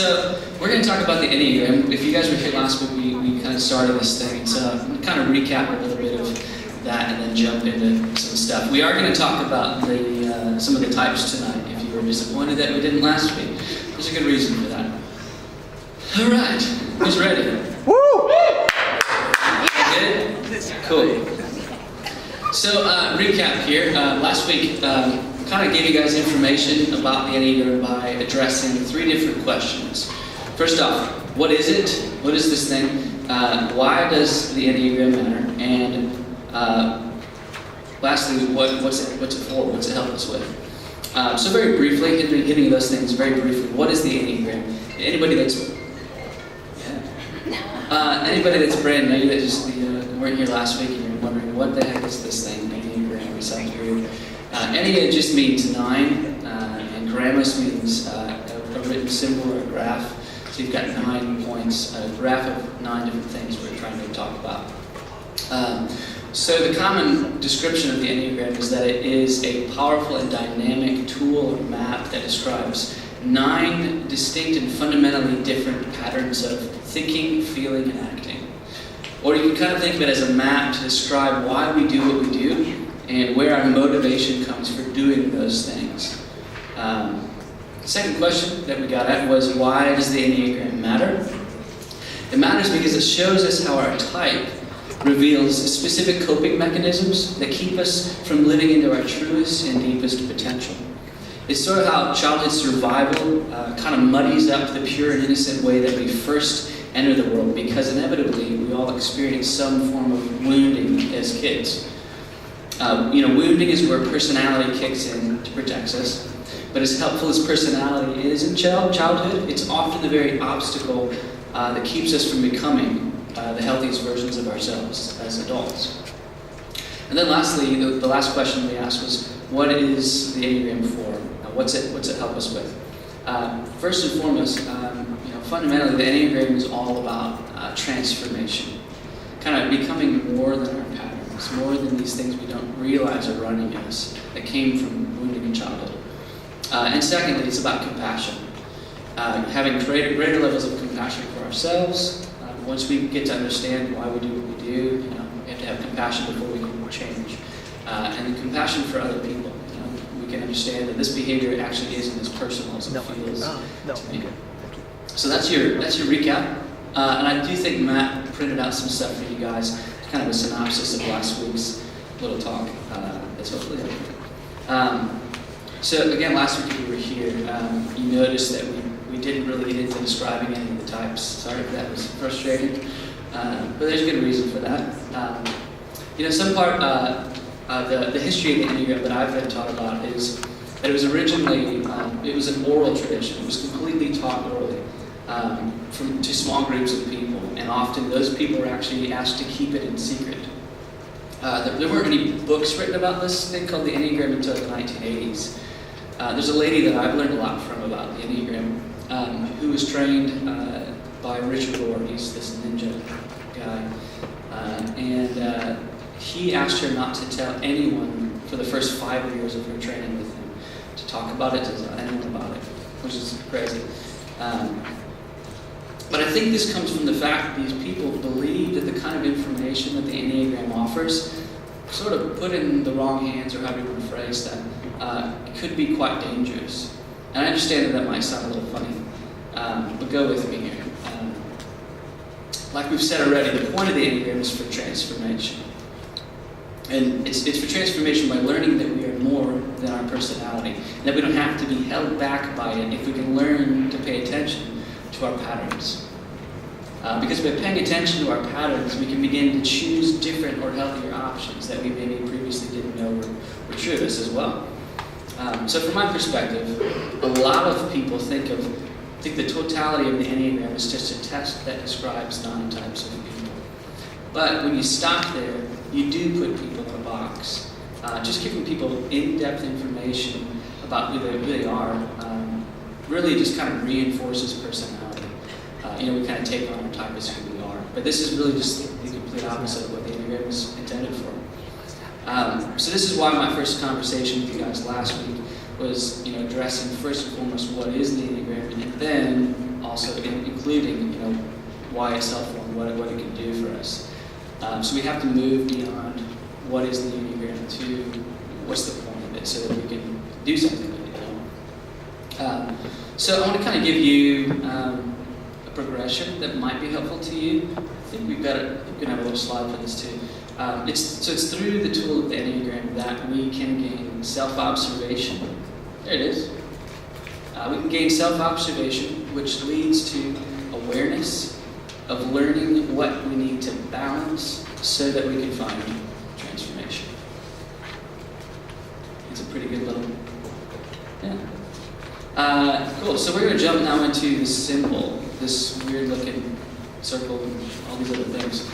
So we're going to talk about the Enneagram. If you guys were here last week, we kind of started this thing. So I'm going to kind of recap a little bit of that and then jump into some stuff. We are going to talk about some of the types tonight. If you were disappointed that we didn't last week, there's a good reason for that. All right, who's ready? Woo! Good? Cool. So recap here. Last week, kind of gave you guys information about the Enneagram by addressing 3 different questions. First off, what is it? What is this thing? Why does the Enneagram matter? And lastly, what's it for? What's it help us with? So very briefly, hitting those things very briefly. What is the Enneagram? Anybody that's brand new that just weren't here last week and you're wondering what the heck is this thing? Enneagram, it sounds weird. Ennea just means 9, and grammus means a written symbol or a graph. So you've got 9 points, a graph of 9 different things we're trying to talk about. So the common description of the Enneagram is that it is a powerful and dynamic tool or map that describes 9 distinct and fundamentally different patterns of thinking, feeling, and acting. Or you can kind of think of it as a map to describe why we do what we do and where our motivation comes for doing those things. Second question that we got at was, why does the Enneagram matter? It matters because it shows us how our type reveals specific coping mechanisms that keep us from living into our truest and deepest potential. It's sort of how childhood survival kind of muddies up the pure and innocent way that we first enter the world, because inevitably we all experience some form of wounding as kids. Wounding is where personality kicks in to protect us. But as helpful as personality is in childhood, it's often the very obstacle that keeps us from becoming the healthiest versions of ourselves as adults. And then lastly, the last question we asked was, what is the Enneagram for? What's it help us with? First and foremost, fundamentally, the Enneagram is all about transformation. Kind of becoming more than our patterns, more than these things we don't realize are running us that came from wounding in childhood. And secondly, it's about compassion. Having greater levels of compassion for ourselves. Once we get to understand why we do what we do, we have to have compassion before we can change. And then compassion for other people. We can understand that this behavior actually isn't as personal as it feels to me. So that's your recap. And I do think Matt printed out some stuff for you guys, kind of a synopsis of last week's little talk. That's hopefully helpful. So again, last week if you were here, you noticed that we didn't really get into describing any of the types. Sorry if that was frustrating, but there's a good reason for that. Some part the history of the Enneagram that I've been taught about is that it was originally it was an oral tradition. It was completely taught orally to small groups of people, and often those people were actually asked to keep it in secret. There weren't any books written about this thing called the Enneagram until the 1980s. There's a lady that I've learned a lot from about the Enneagram, who was trained by Richard Rohr. He's this ninja guy. And he asked her not to tell anyone for the first 5 years of her training with him, to talk about it, to tell anyone about it, which is crazy. But I think this comes from the fact that these people believe that the kind of information that the Enneagram offers, sort of put in the wrong hands, or however you want to phrase that, could be quite dangerous. And I understand that might sound a little funny, but go with me here. Like we've said already, the point of the Enneagram is for transformation. And it's for transformation by learning that we are more than our personality, and that we don't have to be held back by it if we can learn to pay attention to our patterns. Because by paying attention to our patterns, we can begin to choose different or healthier options that we maybe previously didn't know were true of us as well. So from my perspective, a lot of people think the totality of the Enneagram is just a test that describes 9 types of people. But when you stop there, you do put people in a box. Just giving people in-depth information about who they are really just kind of reinforces personality. We kind of take on our type as who we are. But this is really just the complete opposite of what the Enneagram is intended for. So this is why my first conversation with you guys last week was, addressing first and foremost what is the Enneagram, and then also including, why it's helpful and what it can do for us. So we have to move beyond what is the Enneagram to what's the point of it, so that we can do something with it. So I want to kind of give you a progression that might be helpful to you. I think we can have a little slide for this too. It's through the tool of the Enneagram that we can gain self-observation. There it is. We can gain self-observation, which leads to awareness of learning what we need to balance so that we can find transformation. It's a pretty good little, cool. So we're going to jump now into the symbol, this weird-looking circle and all these other things.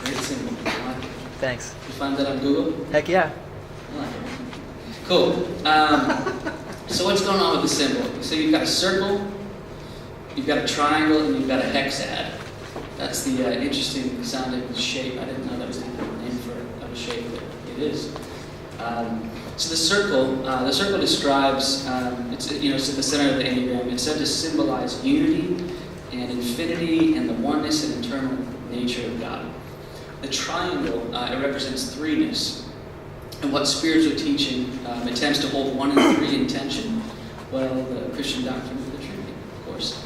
Great symbol. Thanks. You find that on Google? Heck yeah. Cool. So what's going on with the symbol? So you've got a circle, you've got a triangle, and you've got a hexad. That's the interesting sounding shape. I didn't know that was the name for a shape, but it is. So the circle describes, it's at the center of the Enneagram. It's said to symbolize unity and infinity and the oneness and eternal nature of God. The triangle, it represents threeness. And what spiritual teaching attempts to hold one and three in tension? Well, the Christian doctrine of the Trinity, of course.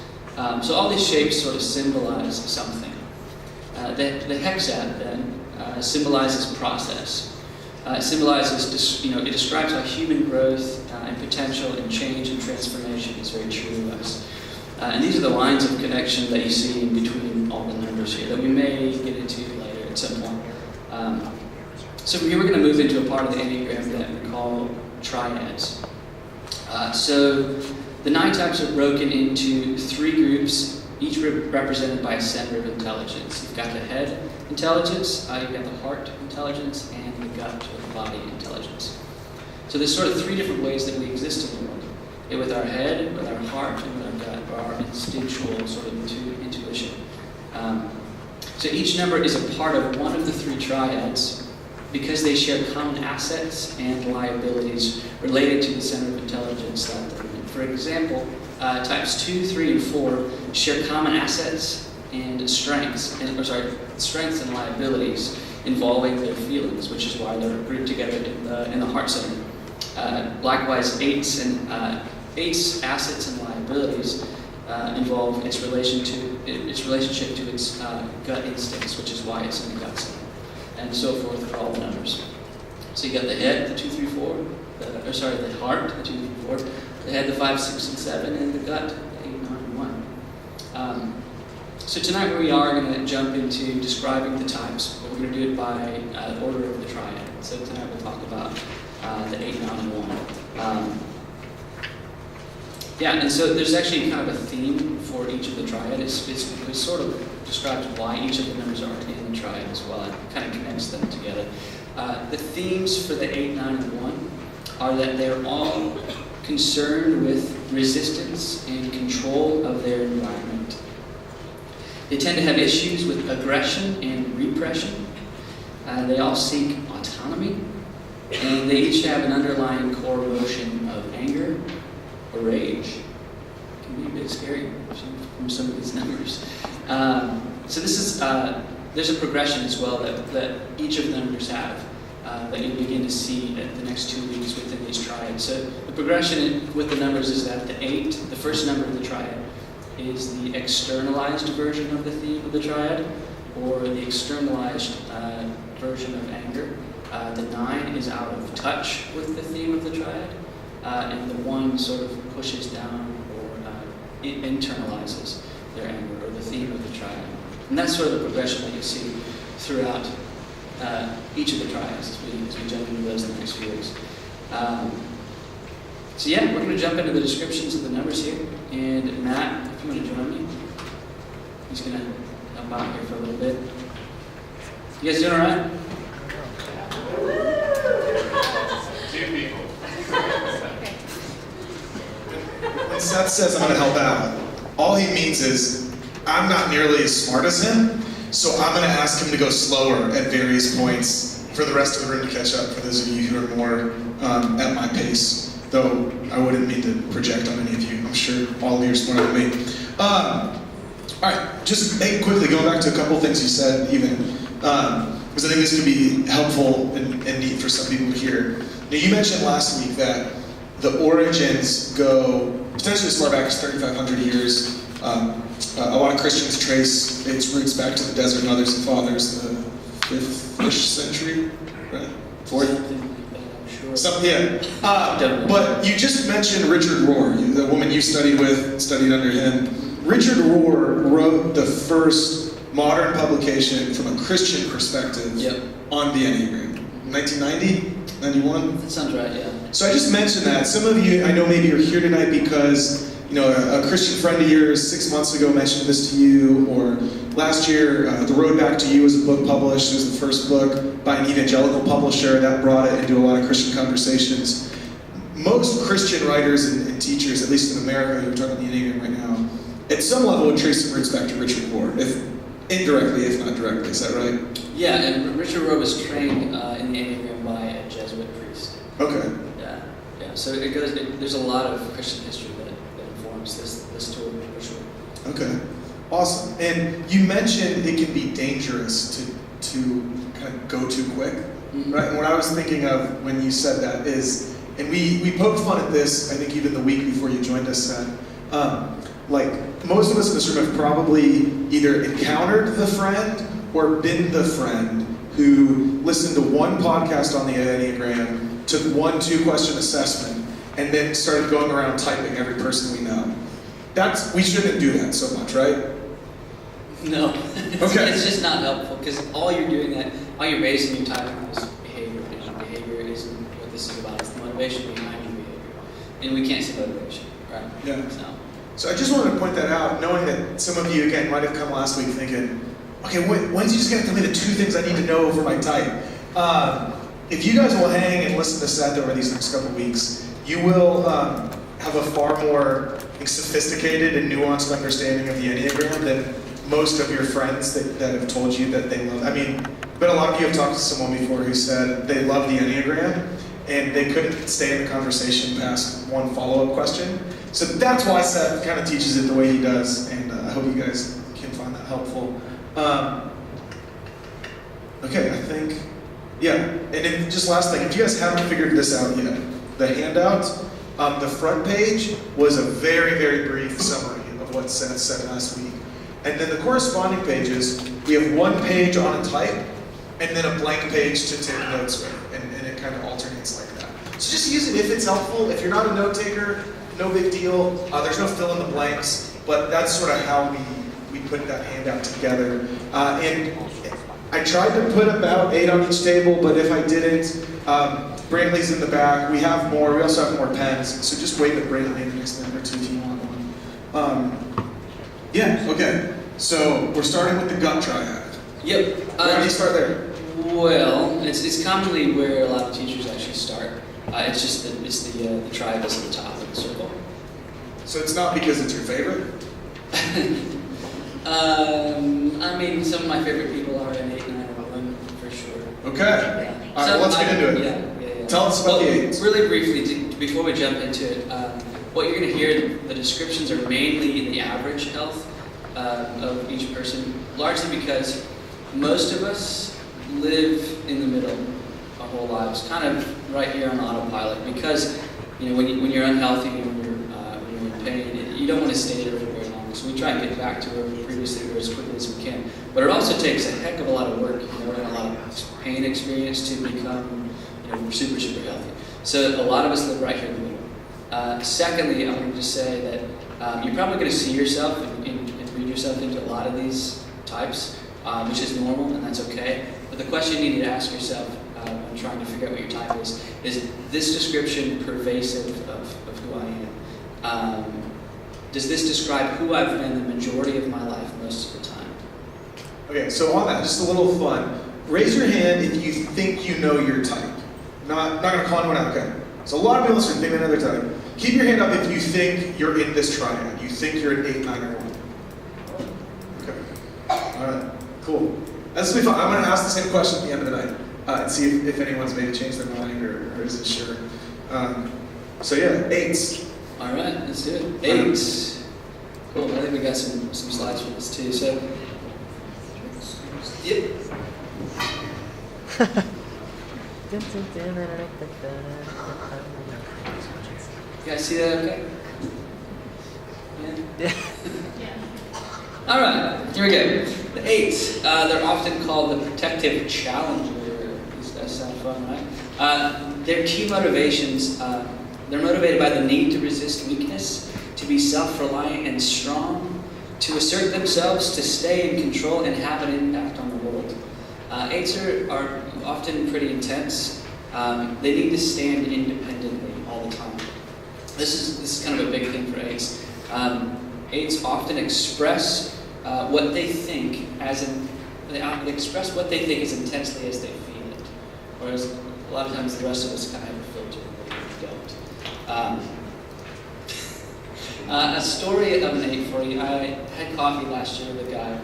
So all these shapes sort of symbolize something. The hexad then symbolizes process. It symbolizes, it describes how human growth and potential and change and transformation is very true to us. And these are the lines of connection that you see in between all the numbers here that we may get into later at some point. So from here we're going to move into a part of the Enneagram that we call triads. So the 9 types are broken into 3 groups, each represented by a center of intelligence. You've got the head intelligence, you've got the heart intelligence, and the gut or the body intelligence. So there's sort of 3 different ways that we exist in the world. With our head, with our heart, and with our gut, or our instinctual sort of intuition. So each number is a part of one of the 3 triads because they share common assets and liabilities related to the center of intelligence that they're in. For example, types 2, 3, and 4 share common assets and strengths and liabilities involving their feelings, which is why they're grouped together in the heart center. Likewise, 8's assets and liabilities involve its relationship to its gut instincts, which is why it's in the gut center, and so forth for all the numbers. So you got the head, the 2, 3, 4, the heart, the 2, 3, 4, the head, the 5, 6, and 7, and the gut, the 8, 9, and 1. So tonight we are going to jump into describing the types, but we're going to do it by order of the triad. So tonight we'll talk about the 8, 9, and 1. And so there's actually kind of a theme for each of the triad. It sort of describes why each of the numbers are in the triad as well. It kind of connects them together. The themes for the 8, 9, and 1 are that they're all concerned with resistance and control of their environment. They tend to have issues with aggression and repression. They all seek autonomy, and they each have an underlying core emotion of anger or rage. It can be a bit scary from some of these numbers. So this is there's a progression as well that each of the numbers have that you'll begin to see at the next 2 weeks within these triads. So the progression with the numbers is that the 8, the first number of the triad, is the externalized version of the theme of the triad, or the externalized version of anger. The 9 is out of touch with the theme of the triad, and the 1 sort of pushes down or internalizes their anger, or the theme of the triad. And that's sort of the progression that you see throughout each of the triads as we jump into those in the next few weeks. We're going to jump into the descriptions of the numbers here. And Matt, if you want to join me, he's going to help out here for a little bit. You guys doing all right? 2 people. When Seth says I'm going to help out, all he means is I'm not nearly as smart as him, so I'm going to ask him to go slower at various points for the rest of the room to catch up, for those of you who are more at my pace. Though I wouldn't mean to project on any of you. I'm sure sure all of you are smarter than me. All right, just quickly going back to a couple things you said, even, because I think this could be helpful and neat for some people to hear. Now, you mentioned last week that the origins go potentially as far back as 3,500 years. A lot of Christians trace its roots back to the desert mothers and fathers, the 5th-ish century, right? 4th? Yeah. But you just mentioned Richard Rohr, the woman you studied under him. Richard Rohr wrote the first modern publication from a Christian perspective on the Enneagram. 1990? 91? That sounds right, yeah. So I just mentioned that. Some of you, I know maybe you're here tonight because a Christian friend of yours 6 months ago mentioned this to you, or last year, The Road Back to You was a book published. It was the first book by an evangelical publisher that brought it into a lot of Christian conversations. Most Christian writers and teachers, at least in America, who are talking about the Enneagram right now, at some level would trace some roots back to Richard Rohr, if indirectly, if not directly. Is that right? Yeah, and Richard Rohr was trained in the Enneagram by a Jesuit priest. Okay. Yeah. So there's a lot of Christian history that informs this tool for sure. Okay, awesome. And you mentioned it can be dangerous to kind of go too quick, right? And what I was thinking of when you said that is, and we poked fun at this, I think even the week before you joined us, Seth. Like most of us in this room have probably either encountered the friend or been the friend who listened to one podcast on the Enneagram, took 1 2-question assessment, and then started going around typing every person we know. We shouldn't do that so much, right? No. Okay. It's just not helpful because all you're basing your typing on is behavior, and behavior isn't what this is about. It's the motivation behind your behavior, and we can't see motivation, right? Yeah. So I just wanted to point that out, knowing that some of you, again, might have come last week thinking, okay, when's he just going to tell me the 2 things I need to know for my type? If you guys will hang and listen to Seth over these next couple weeks, you will have a far more sophisticated and nuanced understanding of the Enneagram than most of your friends that have told you that they love. I mean, but a lot of you have talked to someone before who said they love the Enneagram and they couldn't stay in the conversation past one follow-up question. So that's why Seth kind of teaches it the way he does, and I hope you guys can find that helpful. Okay, I think, and then just last thing, if you guys haven't figured this out yet, the handout, the front page was a very, very brief summary of what Seth said last week. And then the corresponding pages, we have 1 page on a type, and then a blank page to take notes with, and it kind of alternates like that. So just use it if it's helpful. If you're not a note taker, no big deal. There's no fill in the blanks, but that's sort of how we put that handout together. And I tried to put about 8 on each table, but if I didn't, Brantley's in the back. We have more. We also have more pens, so just wait with Brantley in the next minute or 2 if you want one. Okay. So we're starting with the gut triad. Yep. Why do you start there? Well, it's commonly where a lot of teachers actually start. It's just the triad that's at the top of the circle. So it's not because it's your favorite? I mean, some of my favorite people are in 8, 9, and 11 for sure. Okay. Yeah. All right, well, let's get into it. Yeah. Tell us about the 8s. Really briefly, before we jump into it, what you're going to hear, the descriptions are mainly the average health of each person, largely because most of us live in the middle our whole lives, kind of right here on autopilot, because when you're unhealthy, when you're in pain, you don't want to stay there for very long. So we try and get back to where we previously were as quickly as we can. But it also takes a heck of a lot of work, and a lot of pain experience to become super, super healthy. So a lot of us live right here in the middle. Secondly, I'm going to just say that you're probably going to see yourself and read yourself into a lot of these types, which is normal, and that's okay. But the question you need to ask yourself when trying to figure out what your type is this description pervasive of who I am? Does this describe who I've been the majority of my life most of the time? Okay, so on that, just a little fun. Raise your hand if you think you know your type. Not going to call anyone out, okay? So a lot of people listening think another type. Keep your hand up if you think you're in this triad. You think you're an 8, 9, or 1. Okay. All right. Cool. That's going to be fun. I'm going to ask the same question at the end of the night and see if anyone's maybe changed their mind or isn't sure. So yeah, 8s. All right, let's do it. 8. Cool. I think we got some slides for this too. So, yep. You guys see that? Okay. Yeah. All right, here we go. The 8. They're often called the protective challenger. These guys sound fun, right? Their key motivations, they're motivated by the need to resist weakness, to be self-reliant and strong, to assert themselves, to stay in control, and have an impact on the world. 8s are often pretty intense. They need to stand independently all the time. This is kind of a big thing for 8s. 8s often express what they think they express what they think as intensely as they feel it, whereas a lot of times the rest of us kind of have a filter and we don't. A story of an 8 for you. I had coffee last year with a guy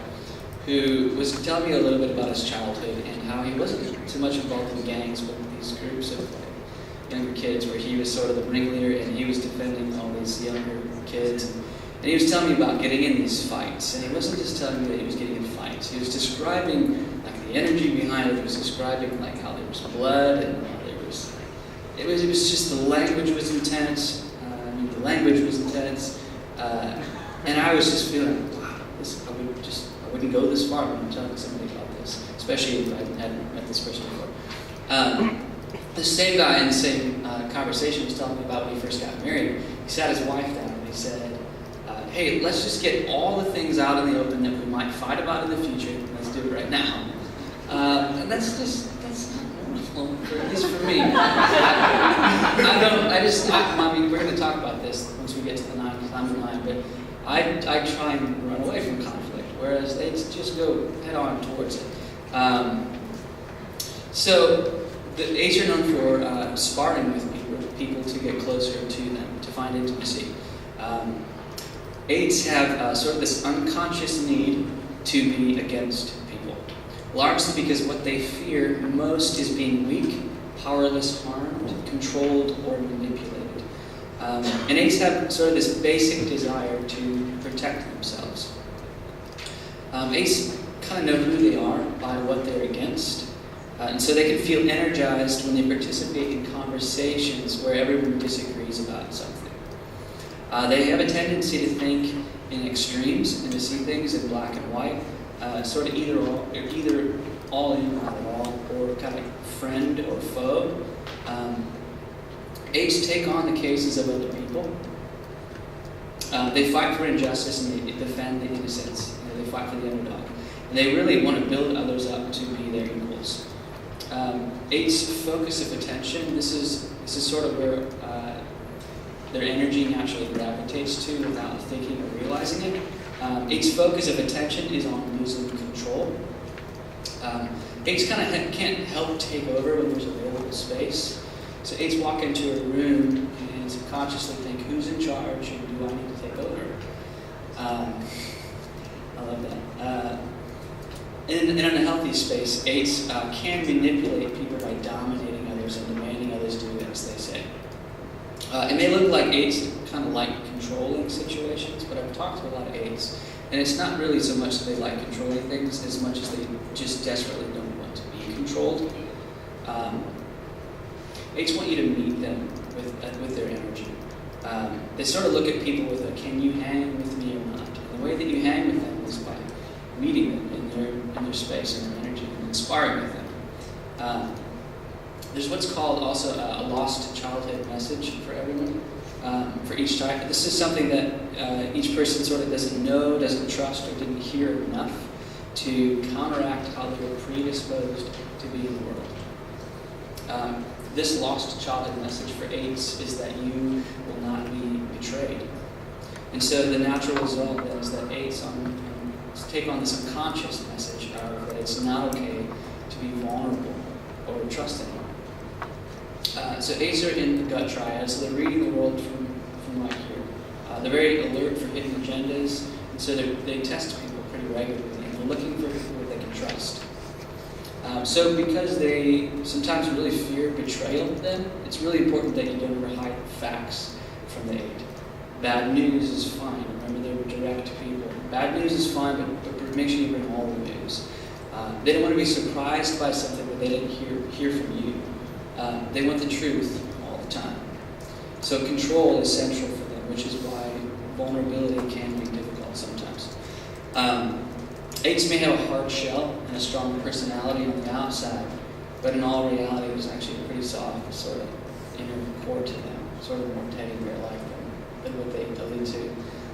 who was telling me a little bit about his childhood and how he wasn't too much involved in gangs, but these groups of younger kids where he was sort of the ringleader and he was defending all these younger kids. And he was telling me about getting in these fights. And he wasn't just telling me that he was getting in fights. He was describing like the energy behind it. He was describing like how there was blood and how there was it was just the language was intense. The language was intense. And I was just feeling, wow, I wouldn't go this far when I'm telling somebody about this, especially if I hadn't met this person before. The same guy in the same conversation was telling me about when he first got married. He sat his wife down and he said, hey, let's just get all the things out in the open that we might fight about in the future. Let's do it right now. And that's not normal, at least for me. I mean, we're going to talk about this once we get to the 9, because I'm the 9, but I try and run away from conflict, whereas they just go head on towards it. So the 8s are known for sparring with people to get closer to them, to find intimacy. 8s have sort of this unconscious need to be against people, largely because what they fear most is being weak, powerless, harmed, controlled, or manipulated. And 8s have sort of this basic desire to protect themselves. 8s kind of know who they are by what they're against, and so they can feel energized when they participate in conversations where everyone disagrees about something. They have a tendency to think in extremes and to see things in black and white, sort of either all in, not at all, or kind of friend or foe. 8s take on the cases of other people. They fight for injustice and they defend the innocents. They fight for the underdog. And they really want to build others up to be their equals. 8s' focus of attention, this is sort of where their energy naturally gravitates to without thinking or realizing it. 8's focus of attention is on losing control. 8s kind of can't help take over when there's available space. So 8s walk into a room and subconsciously think, who's in charge and do I need to take over? I love that. In an unhealthy space, 8s can manipulate people by dominating others and demanding others do as they say. It may look like 8s kind of like controlling situations, but I've talked to a lot of 8s, and it's not really so much that they like controlling things as much as they just desperately don't want to be controlled. 8s want you to meet them with their energy. They sort of look at people with a, can you hang with me or not? And the way that you hang with them is by meeting them in their space and their energy and inspiring with them. There's what's called also a lost childhood message for everyone, for each type. This is something that each person sort of doesn't know, doesn't trust, or didn't hear enough to counteract how they were predisposed to be in the world. This lost childhood message for 8s is that you will not be betrayed. And so the natural result then is that 8s take on this unconscious message of that it's not okay to be vulnerable or trust anyone. So 8s are in the gut triad, so they're reading the world from right here. They're very alert for hidden agendas, and so they test people pretty regularly, and they're looking for people that they can trust. So because they sometimes really fear betrayal of them, it's really important that you don't ever hide facts from the 8. Bad news is fine. Remember, they were direct people. Bad news is fine, but make sure you bring all the news. They don't want to be surprised by something that they didn't hear from you. They want the truth all the time. So control is central for them, which is why vulnerability can be difficult sometimes. 8s may have a hard shell and a strong personality on the outside, but in all reality, there's actually a pretty soft sort of inner core to them, sort of more teddy bear-like than what they allude to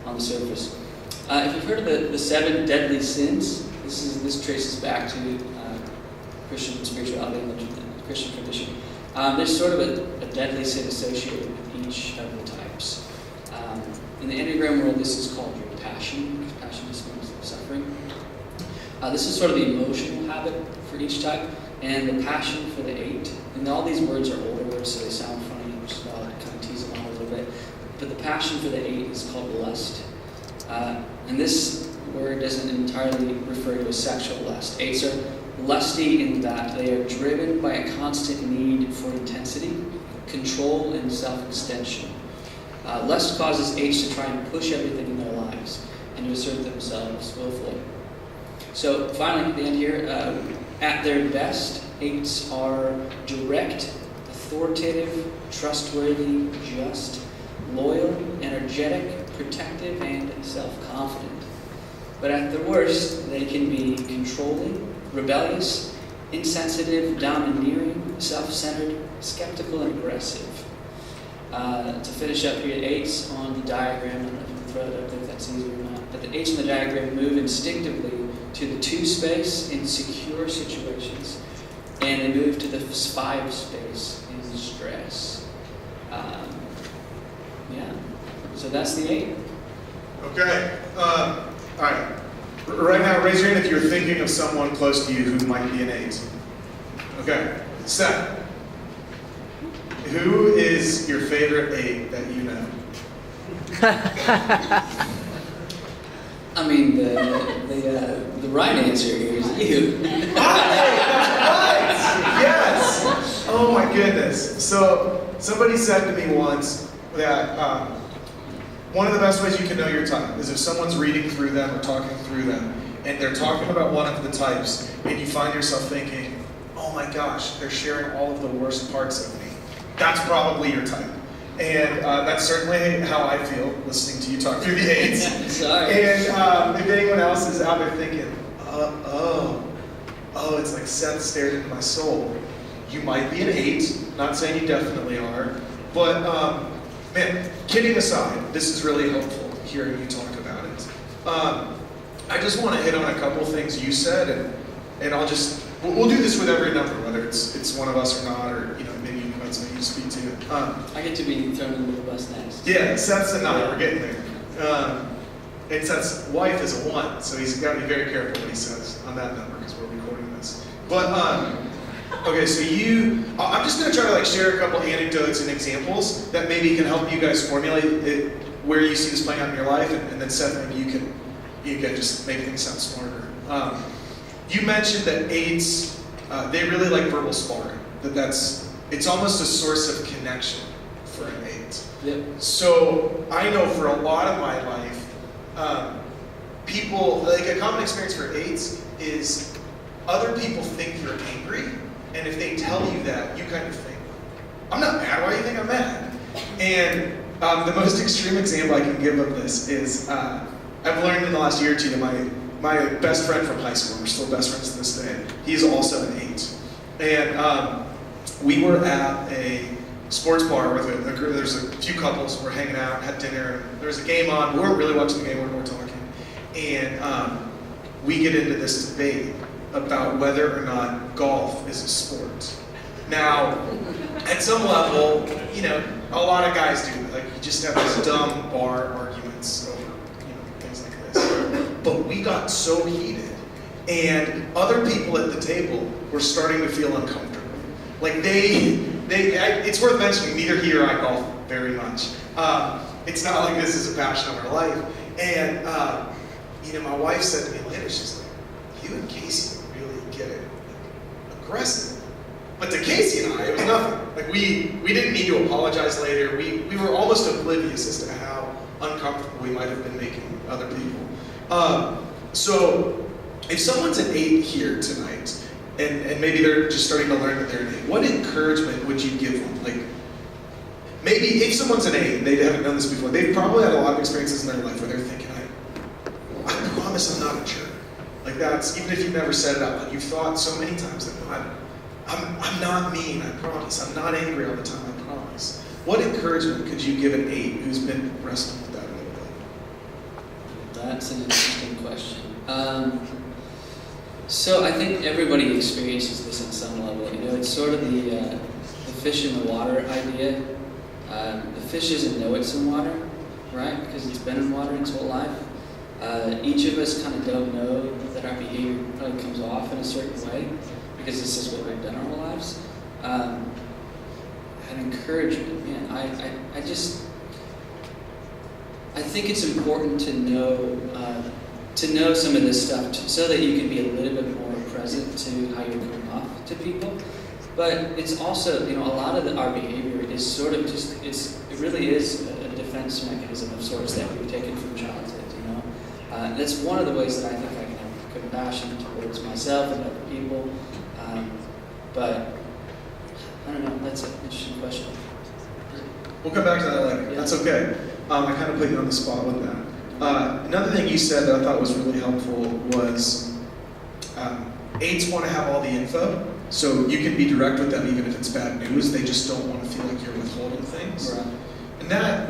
on the surface. If you've heard of the 7 deadly sins, this traces back to Christian spirituality and the Christian tradition. There's sort of a deadly sin associated with each of the types. In the Enneagram world, this is called your passion. Passion just means suffering. This is sort of the emotional habit for each type, and the passion for the 8. And all these words are older words, so they sound funny, which is why I kind of tease them out a little bit. But the passion for the 8 is called lust. And this word doesn't entirely refer to a sexual lust. 8s are lusty in that they are driven by a constant need for intensity, control, and self-extension. Lust causes 8s to try and push everything in their lives and to assert themselves willfully. So finally, at the end here, at their best, 8s are direct, authoritative, trustworthy, just, loyal, energetic, protective, and self-confident. But at their worst, they can be controlling, rebellious, insensitive, domineering, self-centered, skeptical, and aggressive. To finish up here, 8s on the diagram, I don't know if you can throw it up there if that's easy or not, but the 8s on the diagram move instinctively to the 2 space in secure situations, and they move to the 5 space in stress. So that's the 8. Okay. All right. Right now, raise your hand if you're thinking of someone close to you who might be an 8. Okay. Seth, who is your favorite 8 that you know? I mean, the right answer here is you. Right! Yes! Oh my goodness. So, somebody said to me once that one of the best ways you can know your type is if someone's reading through them or talking through them, and they're talking about one of the types, and you find yourself thinking, oh my gosh, they're sharing all of the worst parts of me. That's probably your type. And that's certainly how I feel listening to you talk through the 8s. Sorry. And if anyone else is out there thinking, it's like Seth stared into my soul. You might be an 8, not saying you definitely are, but man, kidding aside, this is really helpful hearing you talk about it. I just want to hit on a couple things you said, and we'll do this with every number, whether it's one of us or not, or maybe you invite somebody to speak to. I get to be thrown in the bus next. Yeah, Seth's a 9, we're getting there. And Seth's wife is a 1, so he's got to be very careful what he says on that number because we're recording this. But okay, so I'm just going to try to share a couple anecdotes and examples that maybe can help you guys formulate it, where you see this playing out in your life, and then Seth, maybe you can just make things sound smarter. You mentioned that 8s, they really like verbal sparring. It's almost a source of connection for an 8. Yep. So I know for a lot of my life, people, a common experience for 8s is other people think you're angry, and if they tell you that, you kind of think, I'm not mad, why do you think I'm mad? And the most extreme example I can give of this is, I've learned in the last year or two that my best friend from high school, we're still best friends to this day, he's also an 8. And we were at a sports bar with a group, there's a few couples, we're hanging out, had dinner, and there was a game on, we weren't really watching the game, we were more talking. And we get into this debate about whether or not golf is a sport. Now, at some level, a lot of guys do. You just have these dumb bar arguments over, things like this. But we got so heated, and other people at the table were starting to feel uncomfortable. It's worth mentioning, neither he or I golf very much. It's not like this is a passion of our life. And, my wife said to me later, she's like, you and Casey really get aggressive. But to Casey and I, it was nothing. We didn't need to apologize later. We were almost oblivious as to how uncomfortable we might have been making other people. So if someone's an 8 here tonight, and maybe they're just starting to learn that they're an 8, what encouragement would you give them? Like, maybe if someone's an 8 and they haven't done this before, they've probably had a lot of experiences in their life where they're thinking, I promise I'm not a jerk. Like that's, even if you've never said it out loud, you've thought so many times that no, I'm not mean, I promise. I'm not angry all the time, I promise. What encouragement could you give an 8 who's been wrestling with that a little bit? That's an interesting question. So I think everybody experiences this at some level. You know, it's sort of the fish in the water idea. The fish doesn't know it's in water, right? Because it's been in water its whole life. Each of us kind of don't know that our behavior probably comes off in a certain way because this is what we've done our whole lives. And encouragement, man, I think it's important to know some of this stuff so that you can be a little bit more present to how you're coming off to people. But it's also, you know, a lot of our behavior is sort of just, it really is a defense mechanism of sorts that we've taken from childhood, you know. That's one of the ways that I think I can have compassion towards myself and other people. But I don't know, that's an interesting question. We'll come back to that later. Yeah. That's okay. I kind of put you on the spot with that. Another thing you said that I thought was really helpful was 8s want to have all the info, so you can be direct with them even if it's bad news. They just don't want to feel like you're withholding things. Right. And that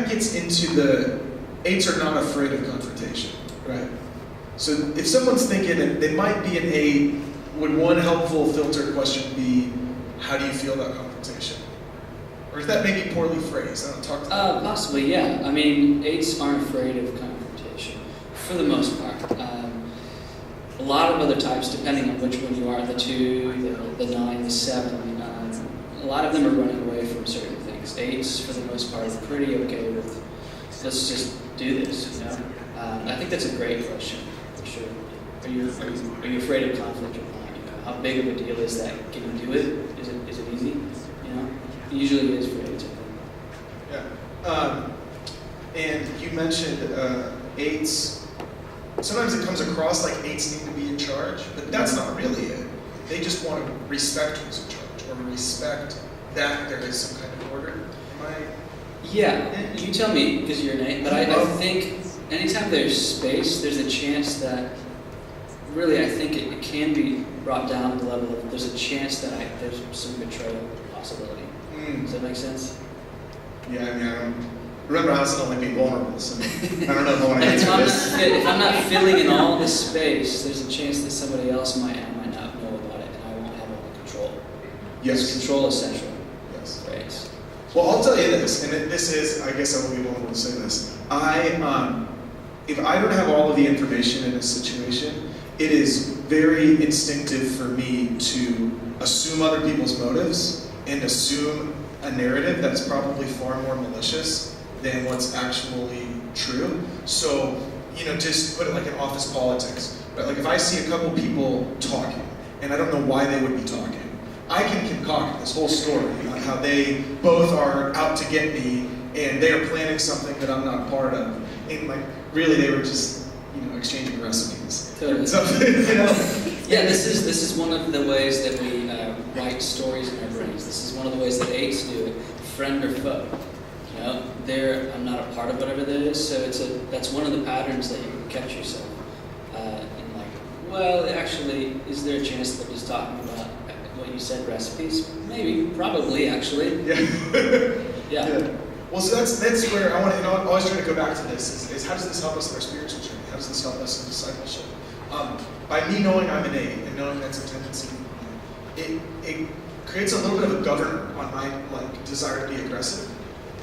gets into the 8s are not afraid of confrontation, right? So if someone's thinking that they might be an 8, would one helpful filter question be, how do you feel about confrontation? Or is that maybe poorly phrased? I don't talk to them. Possibly, yeah. I mean, 8s aren't afraid of confrontation, for the most part. A lot of other types, depending on which one you are, the 2, the 9, the 7, a lot of them are running away from certain things. 8s, for the most part, are pretty okay with, let's just do this, you know? I think that's a great question, for sure. Are you afraid of conflict or not? You know, how big of a deal is that? Can you do it? Is it easy? You know? It usually is for 8s, I think. Yeah. And you mentioned 8s. Sometimes it comes across like 8s need to be in charge, but that's not really it. They just want to respect who's in charge, or respect that there is some kind of order. Am I? Yeah, you tell me, because you're an 8, but I think anytime there's space, there's a chance that, really, I think it can be brought down to the level of, there's a chance that there's some betrayal possibility. Does that make sense? Yeah, I mean, I don't remember I said only be vulnerable, so I don't know if I want to answer this. If I'm not filling in all the space, there's a chance that somebody else might not know about it, and I won't have all the control. Yes. Control is central. Yes. Right. Well, I'll tell you this, and this is, I guess I will be vulnerable to say this. If I don't have all of the information in a situation, it is very instinctive for me to assume other people's motives and assume a narrative that's probably far more malicious than what's actually true. So, you know, just put it like in office politics. Right? Like if I see a couple people talking, and I don't know why they would be talking, I can concoct this whole story on how they both are out to get me, and they are planning something that I'm not part of. And like, really, they were just, you know, exchanging recipes. Totally. So, you know. Yeah, this is one of the ways that we write stories in our brains. This is one of the ways that 8s do it. Friend or foe. You know, I'm not a part of whatever that is, so that's one of the patterns that you can catch yourself. And like, well, actually, is there a chance that he's talking about what you said, recipes? Maybe, probably, actually. Yeah. Yeah. Well, so that's where I want to, I'm always trying to go back to this, is how does this help us in our spiritual journey? How does this help us in discipleship? By me knowing I'm an 8 and knowing that's a tendency, it creates a little bit of a governor on my desire to be aggressive.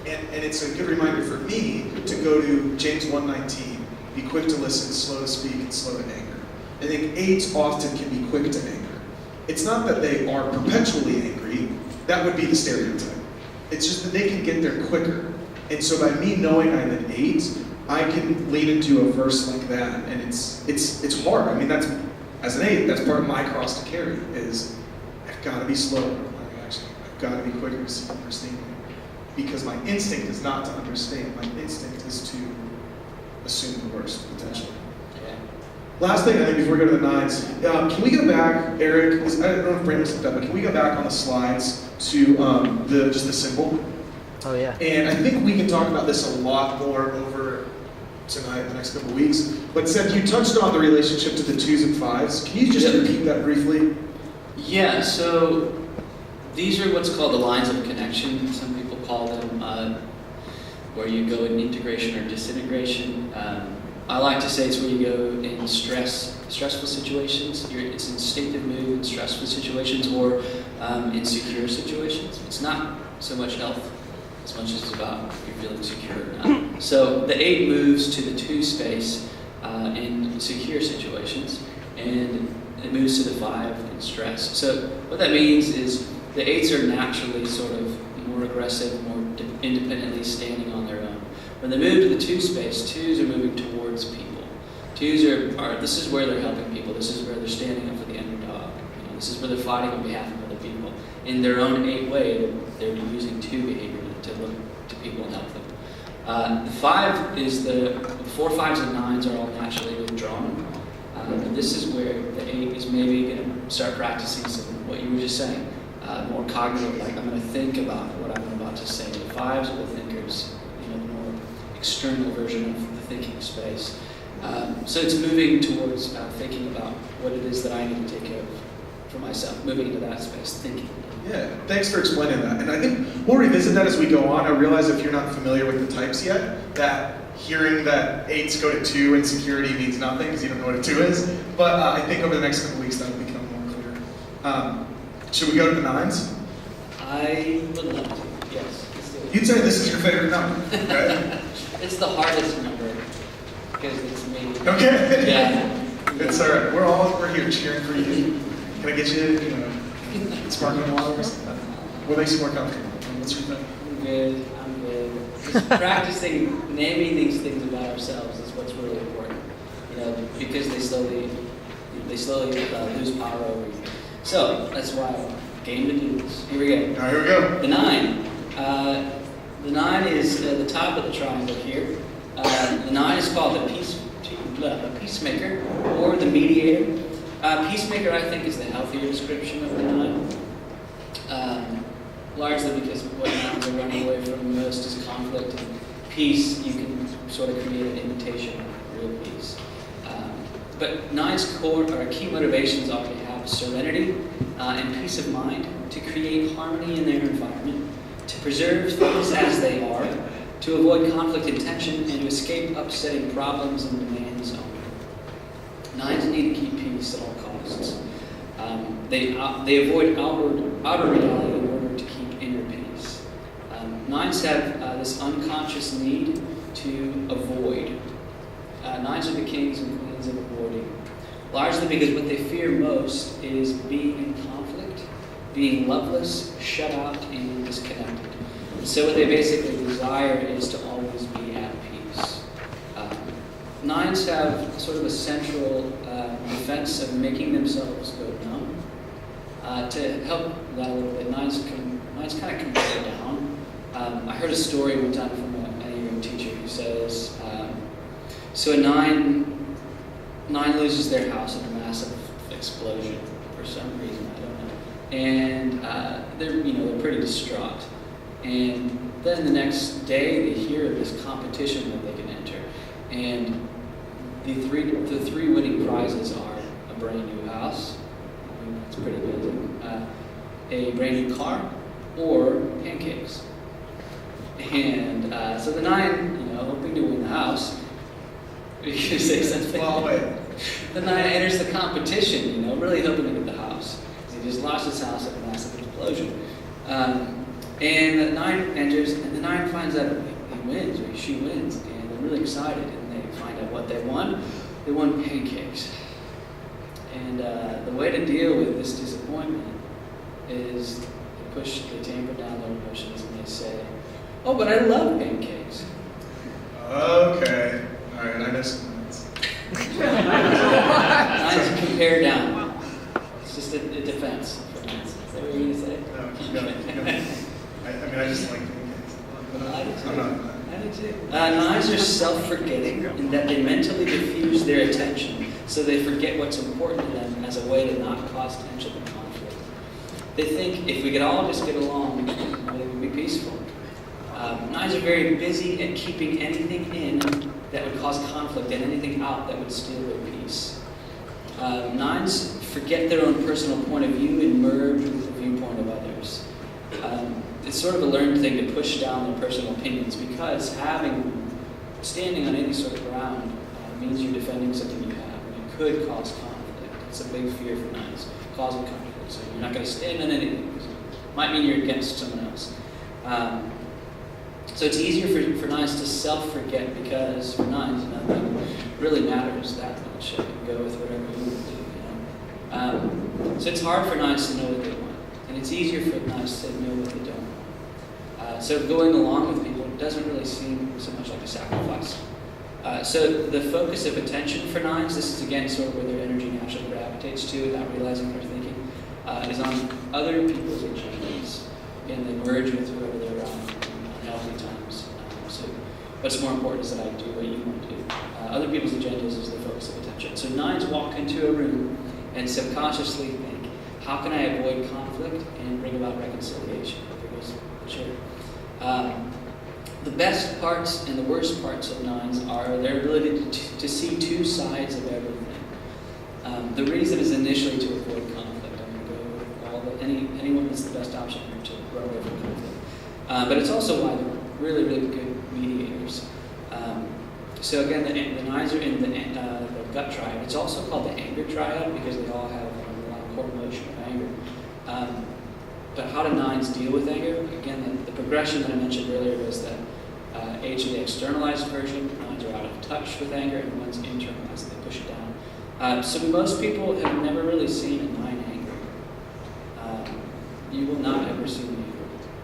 And it's a good reminder for me to go to James 1:19, be quick to listen, slow to speak, and slow to anger. I think 8s often can be quick to anger. It's not that they are perpetually angry, that would be the stereotype. It's just that they can get there quicker. And so by me knowing I'm an 8, I can lean into a verse like that, and it's hard. I mean, as an 8, that's part of my cross to carry, is I've got to be slower. I've got to be quicker to see understanding. because my instinct is not to understand. My instinct is to assume the worst, potentially. Yeah. Last thing, I think, before we go to the 9s, can we go back, Eric, I don't know if Brandon looked up, but can we go back on the slides to just the symbol? Oh, yeah. And I think we can talk about this a lot more over tonight, the next couple of weeks. But Seth, you touched on the relationship to the 2s and 5s. Can you just repeat that briefly? Yeah, so these are what's called the lines of connection. Some people call them where you go in integration or disintegration. I like to say it's where you go in stressful situations. It's instinctive move in stressful situations or in secure situations. It's not so much health as much as it's about if you're feeling secure or not. So the 8 moves to the 2 space in secure situations, and it moves to the 5 in stress. So what that means is the 8s are naturally sort of more aggressive, more independently standing on their own. When they move to the 2 space, 2s are moving towards people. 2s are this is where they're helping people. This is where they're standing up for the underdog. This is where they're fighting on behalf of other people. In their own 8 way, they're using 2 behavior to look to people and help them. The 5 is the 4, 5s, and 9s are all naturally withdrawn. And this is where the 8 is maybe going to start practicing some what you were just saying, more cognitive. Like I'm going to think about what I'm about to say. The 5s are the thinkers, the more external version of the thinking space. So it's moving towards thinking about what it is that I need to take care of for myself. Moving into that space, thinking. Yeah, thanks for explaining that. And I think we'll revisit that as we go on. I realize if you're not familiar with the types yet, that hearing that 8s go to 2 in security means nothing because you don't know what a 2 is. But I think over the next couple of weeks that will become more clear. Should we go to the 9s? I would love to, yes. Let's do it. You'd say this is your favorite number, right? It's the hardest number because it's me. Okay. Yeah. It's all right. We're here cheering for you. Can I get you, sparkling water or something? What makes you more comfortable? What's your thing? I'm good. Just practicing naming these things about ourselves is what's really important. Because they slowly lose power over you. So that's why I game to do this. Here we go. All right, here we go. The 9. The 9 is the top of the triangle here. The 9 is called the peacemaker or the mediator. Peacemaker, I think, is the healthier description of the 9. Largely because what 9s are running away from most is conflict. And peace, you can sort of create an imitation of real peace. But 9's core or key motivations are to have serenity and peace of mind, to create harmony in their environment, to preserve things as they are, to avoid conflict and tension, and to escape upsetting problems and demands only. 9s need to keep peace at all costs. They avoid outer reality in order to keep inner peace. 9s have this unconscious need to avoid. 9s are the kings and queens of avoiding, largely because what they fear most is being in conflict, being loveless, shut out, and disconnected. So what they basically desire is to always be at peace. 9s have sort of a central defense of making themselves go numb. To help that a little bit, 9s kind of compare down. I heard a story one time from an Enneagram teacher who says, so a 9 loses their house in a massive explosion for some reason, I don't know. And they're pretty distraught. And then the next day they hear of this competition that they can enter. And the three winning prizes are a brand new house, that's pretty amazing, a brand new car, or pancakes. And so the 9, hoping to win the house, you can say something. Well, wait. The 9 enters the competition, really hoping to get the house. He just lost his house in a massive explosion. And the 9 enters, and the 9 finds out he wins, or she wins, and they're really excited, and they find out what they won. They won pancakes. And the way to deal with this disappointment is they tamper down their emotions, and they say, "Oh, but I love pancakes." Okay. All right, I know some 9s. 9s compare down. It's just a defense for 9s. Is that what you're going to say? No, keep going. I just like pancakes. I'm not. I do too. Nines are self-forgetting in that they mentally diffuse their attention, so they forget what's important to them as a way to not cause tension and conflict. They think if we could all just get along, it would be peaceful. Nines are very busy at keeping anything in that would cause conflict and anything out that would steal their peace. Nines forget their own personal point of view and merge with the viewpoint of others. It's sort of a learned thing to push down their personal opinions because standing on any sort of ground means you're defending something you have, and it could cause conflict. It's a big fear for nines, causing conflict. So you're not going to stand on anything. It might mean you're against someone else. So it's easier for nines to self-forget because for nines, nothing really matters that much. You can go with whatever you want to do. So it's hard for nines to know what they want, and it's easier for nines to know what they don't want. So going along with people doesn't really seem so much like a sacrifice. So the focus of attention for nines, this is again sort of where their energy naturally gravitates to without realizing they're thinking, is on other people's agendas. Again, they merge with whoever they're around in healthy times. So what's more important is that I do what you want to do. Other people's agendas is the focus of attention. So nines walk into a room and subconsciously think, how can I avoid conflict and bring about reconciliation? Sure. The best parts and the worst parts of nines are their ability to see two sides of everything. The reason is initially to avoid conflict. I'm going to go with anyone that's the best option here to run away from conflict. But it's also why they're really, really good mediators. So again, the nines are in the gut triad. It's also called the anger triad because they all have a core emotion of anger. But how do nines deal with anger? Again, the progression that I mentioned earlier was that age of the externalized version, nines are out of touch with anger, and one's internalized, they push it down. So most people have never really seen a nine angry. You will not ever see me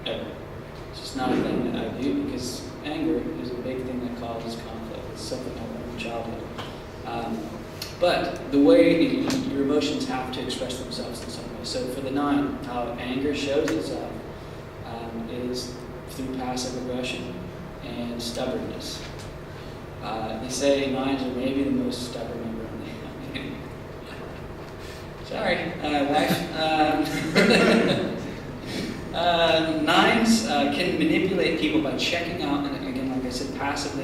angry, ever. It's just not a thing that I do because anger is a big thing that causes conflict. It's something I learned from childhood. But the way your emotions have to express themselves in some way. So for the nine, how anger shows itself is through passive aggression and stubbornness. They say nines are maybe the most stubborn member on the family. Sorry, wife. Nines can manipulate people by checking out, and again, like I said, passive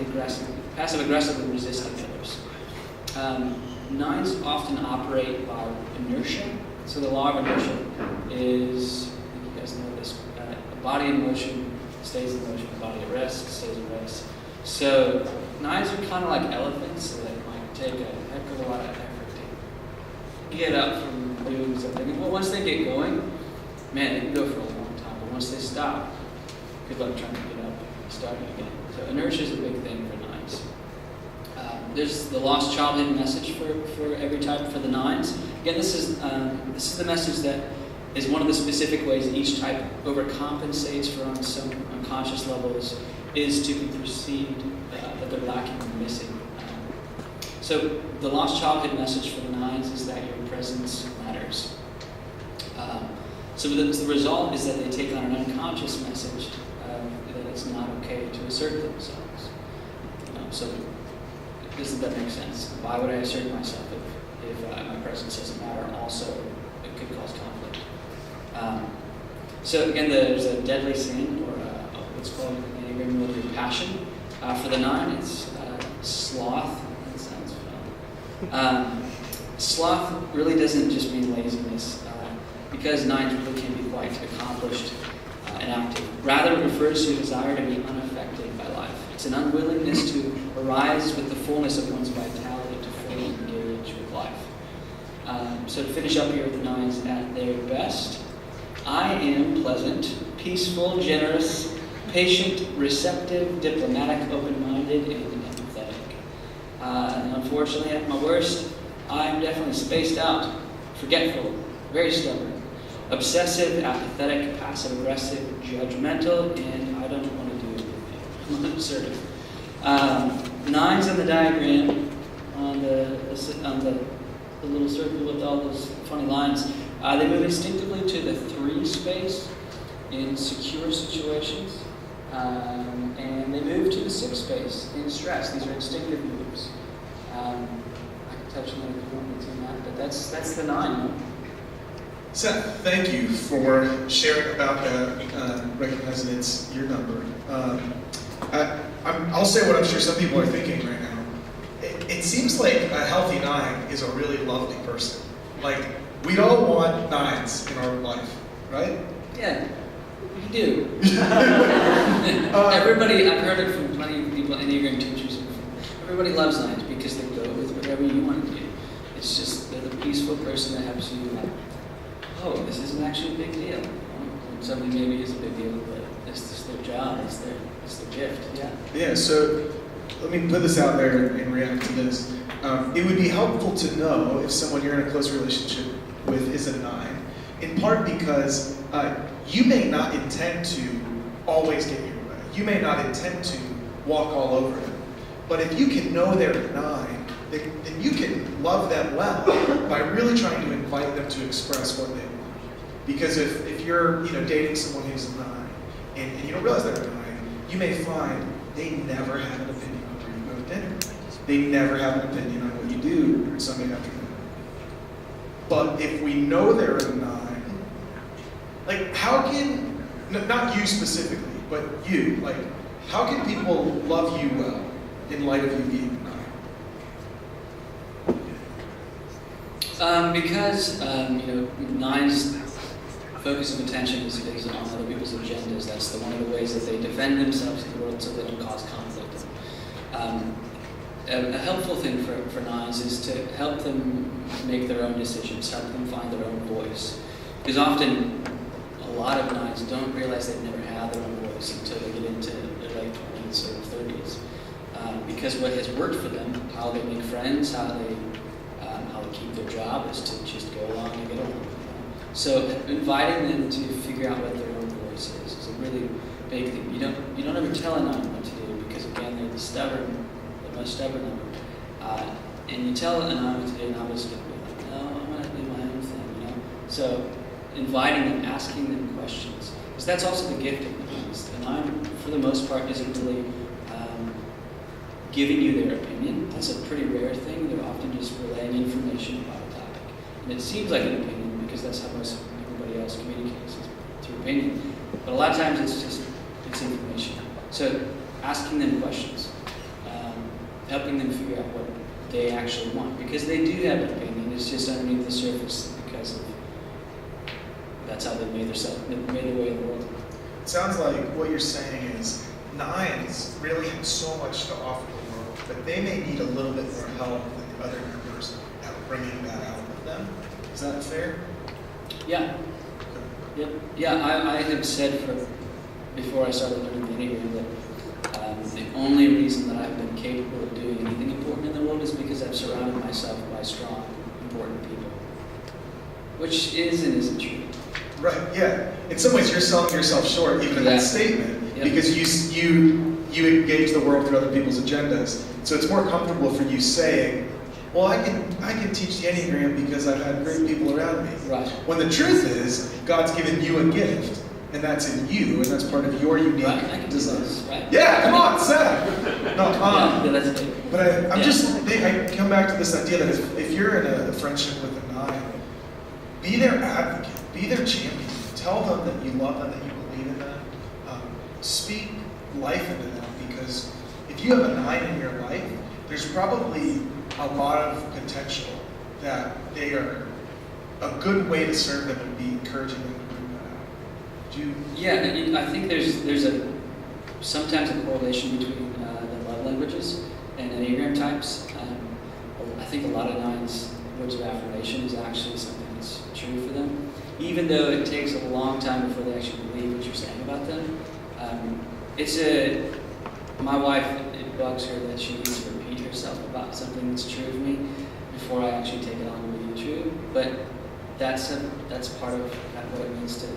aggressively resisting others. Nines often operate by inertia. So the law of inertia is, I think you guys know this, a body in motion stays in motion, a body at rest stays at rest. So nines are kind of like elephants, so they might take a heck of a lot of effort to get up from doing something. Well, once they get going, man, they can go for a long time, but once they stop, good luck trying to get up and start it again. So inertia is a big thing for nines. There's the lost childhood message for every type for the nines. Again, this is the message that is one of the specific ways each type overcompensates for on some unconscious levels is to be perceived that they're lacking or missing. So the lost childhood message for the nines is that your presence matters. So the result is that they take on an unconscious message that it's not okay to assert themselves. So doesn't that make sense? Why would I assert myself if my presence doesn't matter? Also, it could cause conflict. So again, there's a deadly sin, or what's called in Enneagram military passion. For the nine, it's sloth. That sounds fun. Sloth really doesn't just mean laziness, because nines really can be quite accomplished and active. Rather, it refers to a desire to be unaffected by life. It's an unwillingness to arise with the fullness of one's vitality to fully engage with life. So to finish up here with the nines at their best, I am pleasant, peaceful, generous, patient, receptive, diplomatic, open-minded, and empathetic. And unfortunately, at my worst, I'm definitely spaced out, forgetful, very stubborn, obsessive, apathetic, passive-aggressive, judgmental, and I don't want to do anything. I'm unassertive. Nines on the diagram, on the little circle with all those funny lines, they move instinctively to the 3 space in secure situations. they move to the 6th space in stress. These are instinctive moves. I can touch on that if you want me to, Matt, but that's the 9. Seth, thank you for sharing about that, recognizing it's your number. I'll say what I'm sure some people are thinking right now. It seems like a healthy 9 is a really lovely person. Like, we all want 9s in our life, right? Yeah, you do. Everybody, I've heard it from plenty of people, Enneagram teachers. Everybody loves 9s because they go with whatever you want to do. It's just they're the peaceful person that helps you. Oh, this isn't actually a big deal. Something maybe is a big deal, but it's just their job. It's their gift. Yeah. Yeah. So let me put this out there and react to this. It would be helpful to know if someone you're in a close relationship with is a 9, in part because you may not intend to always get your way. You may not intend to walk all over them. But if you can know they're a 9, then you can love them well by really trying to invite them to express what they want. Because if you're dating someone who's a 9 and you don't realize they're a 9, you may find they never have an opinion on where you go to dinner. They never have an opinion on what you do Sunday afternoon. But if we know they're a 9, like how can, not you specifically, but you, like how can people love you well in light of you being a 9? Because 9's focus of attention is on other people's agendas. That's one of the ways that they defend themselves in the world so they don't cause conflict. A helpful thing for 9s is to help them make their own decisions, help them find their own voice. Because often, a lot of 9s don't realize they've never had their own voice until they get into their late 20s or 30s. Because what has worked for them, how they make friends, how they keep their job, is to just go along and get along. So inviting them to figure out what their own voice is a really big thing. You don't ever tell a 9 what to do because again they're the most stubborn number. And you tell a 9 what to do, and I'm just going to be like, no, I'm going to do my own thing, So inviting them, asking them questions, because that's also the gift of the 9s. The 9, for the most part, isn't really giving you their opinion. That's a pretty rare thing. They're often just relaying information about a topic. And it seems like an opinion because that's how most everybody else communicates, is through opinion. But a lot of times it's information. So asking them questions, helping them figure out what they actually want. Because they do have an opinion, it's just underneath the surface because of that's how they made their way in the world. It sounds like what you're saying is 9s really have so much to offer the world, but they may need a little bit more help than the other members at bringing that out of them. Is that fair? Yeah. Yep. Yeah, I have said before I started learning the Enneagram that the only reason that I've been capable of doing anything important in the world is because I've surrounded myself by strong, important people. Which is and isn't true. Right, yeah. In some ways, you're selling yourself short even in that statement because you engage the world through other people's agendas. So it's more comfortable for you saying, well, I can teach the Enneagram because I've had great people around me. Right. When the truth is, God's given you a gift, and that's in you, and that's part of your unique design. Right? Yeah, come on, Seth. No, that's it. But I come back to this idea that if you're in a friendship with a 9, be their advocate. Be their champion. Tell them that you love them, that you believe in them. Speak life into them, because if you have a 9 in your life, there's probably a lot of potential that they are a good way to serve them and be encouraging them to bring that out. Yeah, I think there's sometimes a correlation between the love languages and Enneagram types. I think a lot of 9s' words of affirmation is actually something that's true for them. Even though it takes a long time before they actually believe what you're saying about them. My wife, it bugs her that she needs to repeat herself about something that's true of me before I actually take it on to be true. But that's part of what it means to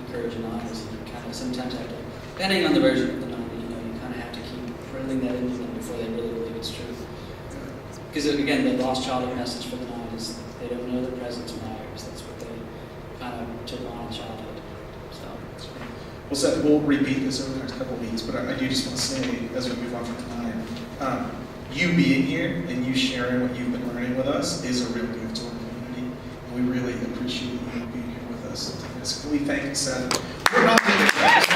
encourage a 9, is you kind of sometimes have to, depending on the version of the 9 that you kind of have to keep drilling that into them before they really believe it's true. Because again, the lost childhood message for the 9 is they don't know the presence matters. That's what they kind of took on in childhood. So. Well, Seth, we'll repeat this over the next couple of weeks, but I do just want to say, as we move on from tonight, you being here and you sharing what you've been learning with us is a real gift to our community. And we really appreciate you being here with us. So can we thank Seth? We're not leaving Seth.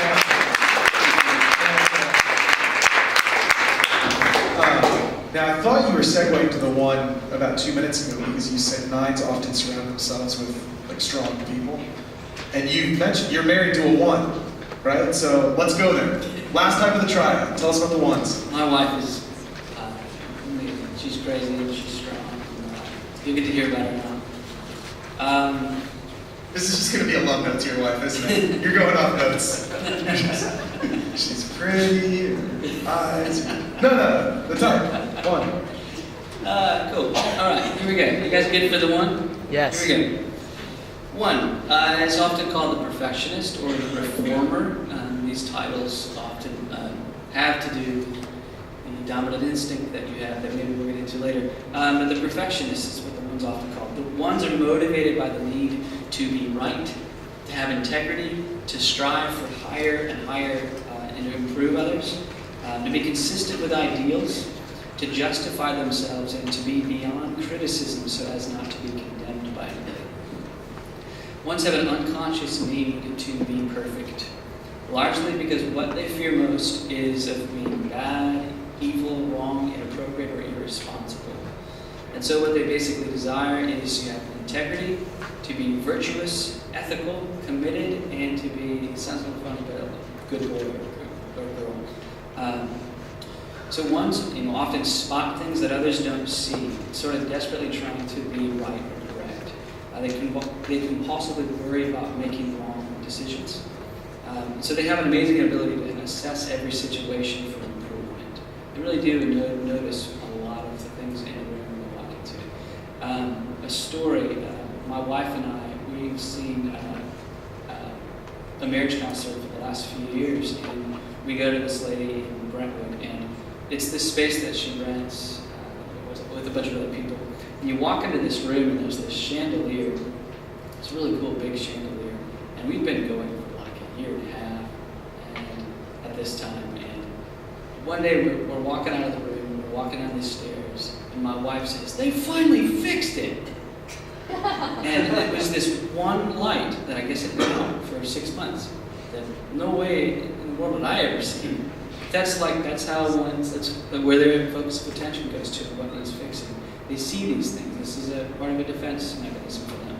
Now, I thought you were segueing to the one about 2 minutes ago because you said 9s often surround themselves with like strong people. And you mentioned you're married to a 1, right? So let's go there. Last time of the triad. Tell us about the 1s. My wife is amazing. She's crazy and she's strong. You'll get to hear about her now. This is just going to be a love note to your wife, isn't it? You're going off notes. She's pretty, her eyes. No, the type. 1. Cool. All right, here we go. You guys good for the 1? Yes. Here we go. 1 is often called the perfectionist or the reformer. These titles often have to do with the dominant instinct that you have that maybe we'll get into later. But the perfectionist is what the 1's often called. The 1s are motivated by the need to be right, to have integrity, to strive for higher and higher and to improve others, to be consistent with ideals, to justify themselves, and to be beyond criticism so as not to be condemned by anybody. 1s have an unconscious need to be perfect, largely because what they fear most is of being bad, evil, wrong, inappropriate, or irresponsible. And so what they basically desire is to have integrity, to be virtuous, ethical, committed, and to be, it sounds like funny, but a good boy or girl. So 1s often spot things that others don't see, sort of desperately trying to be right or correct. They can possibly worry about making wrong decisions. So they have an amazing ability to assess every situation for improvement. They really do notice a lot of the things in a room they walk into. A story, my wife and I, we've seen a marriage counselor for the last few years, and we go to this lady in Brentwood, and it's this space that she rents with a bunch of other people. And you walk into this room, and there's this chandelier. It's a really cool, big chandelier. And we've been going for like a year and a half at this time. And one day we're walking out of the room, we're walking down the stairs, and my wife says, "They finally fixed it." And it was this one light that I guess had been out for 6 months. That no way in the world would I ever see. That's where their focus of attention goes to, what needs fixing. They see these things. This is a part of a defense mechanism for them.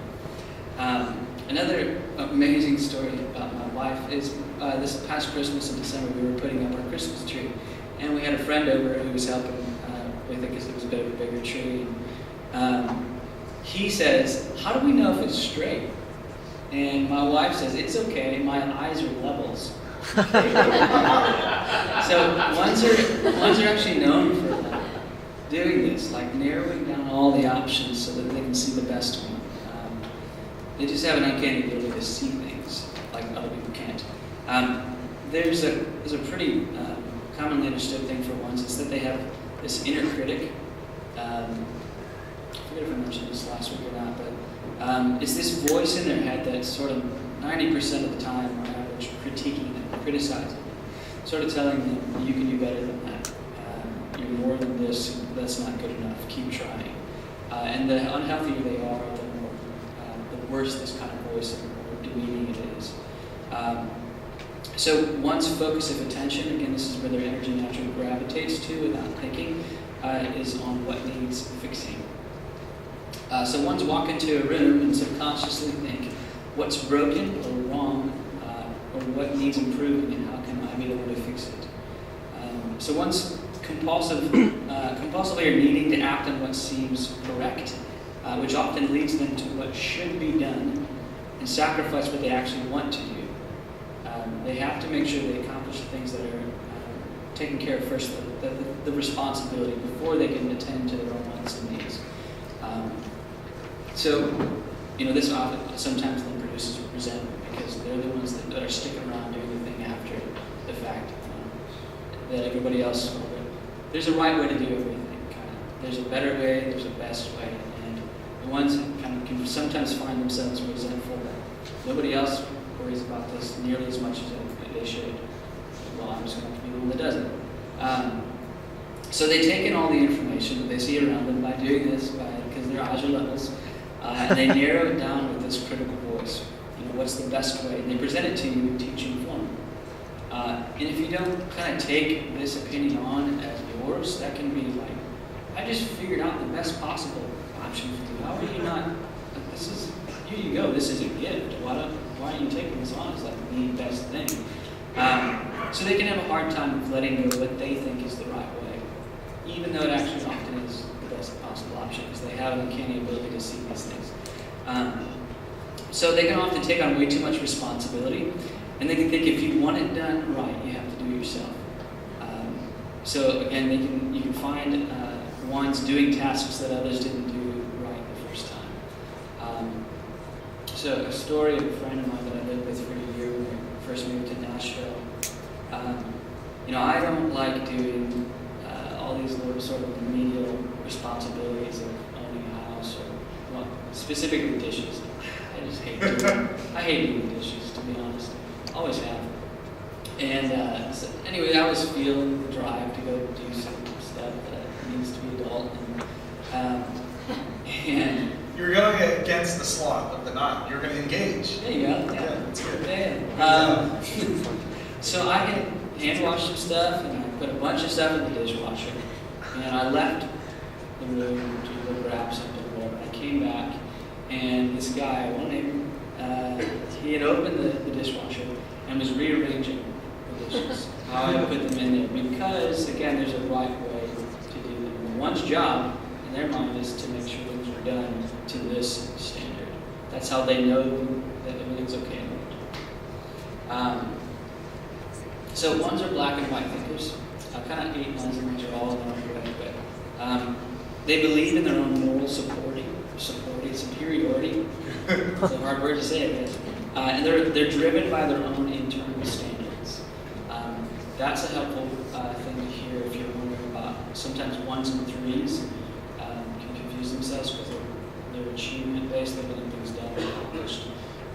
Another amazing story about my wife is this past Christmas in December, we were putting up our Christmas tree. And we had a friend over who was helping with it because it was a bit of a bigger tree. He says, "How do we know if it's straight?" And my wife says, "It's okay, my eyes are levels." So 1s are actually known for doing this, like narrowing down all the options so that they can see the best one. They just have an uncanny ability to see things like other people can't. There's a pretty commonly understood thing for 1s is that they have this inner critic. I forget if I mentioned this last week or not, but it's this voice in their head that's sort of 90% of the time on average critiquing them, criticizing them, sort of telling them, "You can do better than that. You're more than this. That's not good enough. Keep trying." And the unhealthier they are, the worse this kind of voice or demeaning it is. So 1's focus of attention, again, this is where their energy naturally gravitates to without thinking, is on what needs fixing. So 1s walk into a room and subconsciously think, what's broken or wrong, or what needs improving, and how can I be the one to fix it? So 1s compulsively are needing to act on what seems correct, which often leads them to what should be done, and sacrifice what they actually want to do. They have to make sure they accomplish the things that are taken care of first, the responsibility, before they can attend to their own wants and needs. So, this often sometimes then produces resentment because they're the ones that are sticking around doing the thing after the fact that everybody else will. There's a right way to do everything. There's a better way, there's a best way, and The ones kind of can sometimes find themselves resentful that nobody else worries about this nearly as much as they should. Well, I'm just going to have to be the one that does it. So they take in all the information that they see around them by doing this, because their eyes are levels, and they narrow it down with this critical voice. What's the best way? And they present it to you in teaching form. And if you don't kind of take this opinion on as yours, that can be like, I just figured out the best possible option for you. How are you not? This is, here you go. This is a gift. Why are you taking this on as like the best thing? So they can have a hard time of letting go what they think is the right way, even though it actually often is the best possible option, because they have an uncanny ability to see these things. So they can often take on way too much responsibility, and they can think if you want it done right, you have to do it yourself. So again, you can find ones doing tasks that others didn't do right the first time. So a story of a friend of mine that I lived with for a year when we first moved to Nashville. I don't like doing all these little sort of remedial responsibilities of owning a house or specifically dishes. I just hate doing dishes, to be honest. Always have. And so anyway, I was feeling the drive to go do some stuff that needs to be adult. And You were going against the slot of the knot. You're going to engage. there you go. Yeah, that's good. Yeah. So I had hand washed some stuff, and I put a bunch of stuff in the dishwasher. And I left the room to go grab something or whatever. I came back, and this guy, one neighbor, he had opened the dishwasher and was rearranging the dishes, how I put them in there. Because, again, there's a right way to do them. One's job, in their mind, is to make sure things are done to this standard. That's how they know that everything's okay. So ones are black and white thinkers. I kind of hate ones and these are all in their own way, but they believe in their own moral superiority. It's a hard word to say, I guess. And they're driven by their own internal standards. That's a helpful thing to hear if you're wondering about. Sometimes ones and threes can confuse themselves because they're achievement based. They want things done and accomplished.